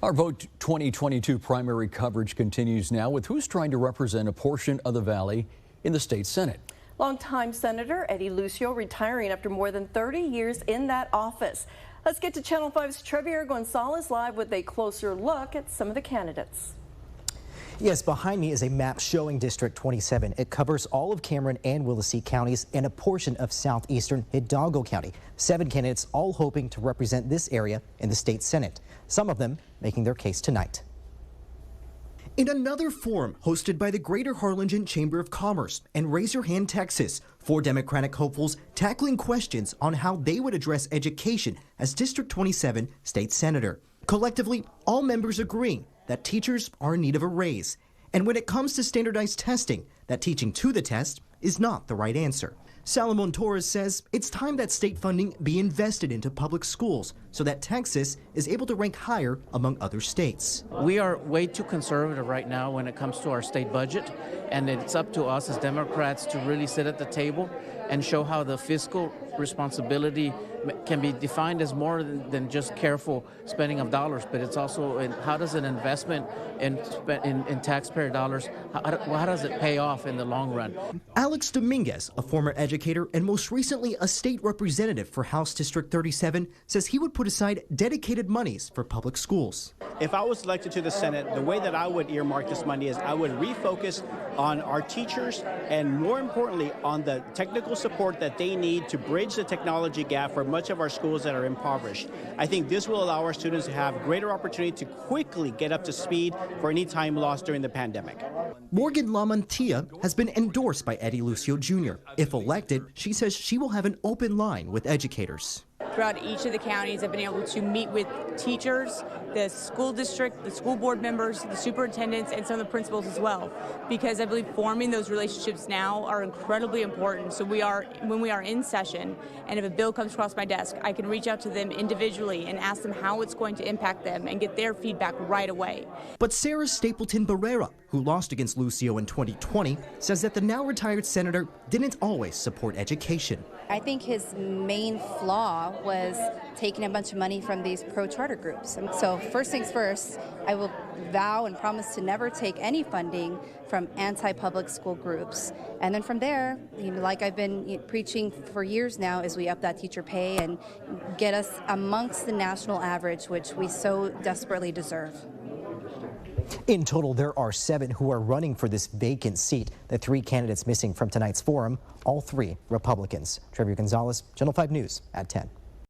Our Vote 2022 primary coverage continues now with who's trying to represent a portion of the Valley in the state Senate. Longtime Senator Eddie Lucio retiring after more than 30 years in that office. Let's get to Channel 5's Trevier Gonzalez live with a closer look at some of the candidates. Yes, behind me is a map showing District 27. It covers all of Cameron and Willacy counties and a portion of southeastern Hidalgo County. 7 candidates all hoping to represent this area in the state Senate. Some of them making their case tonight. In another forum hosted by the Greater Harlingen Chamber of Commerce and Raise Your Hand Texas, 4 Democratic hopefuls tackling questions on how they would address education as District 27 state senator. Collectively, all members agreeing that teachers are in need of a raise. And when it comes to standardized testing, that teaching to the test is not the right answer. Salomon Torres says it's time that state funding be invested into public schools so that Texas is able to rank higher among other states. We are way too conservative right now when it comes to our state budget, and it's up to us as Democrats to really sit at the table and show how the fiscal responsibility can be defined as more than just careful spending of dollars, but it's also in how does an investment in taxpayer dollars, how does it pay off in the long run? Alex Dominguez, a former educator and most recently a state representative for House District 37, says he would put aside dedicated monies for public schools. If I was elected to the Senate, the way that I would earmark this money is I would refocus on our teachers and, more importantly, on the technical support that they need to bridge the technology gap for much of our schools that are impoverished. I think this will allow our students to have greater opportunity to quickly get up to speed for any time lost during the pandemic. Morgan Lamantia has been endorsed by Eddie Lucio Jr. If elected, she says she will have an open line with educators. Throughout each of the counties, I've been able to meet with teachers, the school district, the school board members, the superintendents, and some of the principals as well, because I believe forming those relationships now are incredibly important. So when we are in session, and if a bill comes across my desk, I can reach out to them individually and ask them how it's going to impact them and get their feedback right away. But Sarah Stapleton Barrera, who lost against Lucio in 2020, says that the now retired senator didn't always support education. I think his main flaw was taking a bunch of money from these pro-charter groups. And so first things first, I will vow and promise to never take any funding from anti-public school groups. And then from there, like I've been preaching for years now, is we up that teacher pay and get us amongst the national average, which we so desperately deserve. In total, there are 7 who are running for this vacant seat. The 3 candidates missing from tonight's forum, all 3 Republicans. Trevier Gonzalez, Channel 5 News at 10.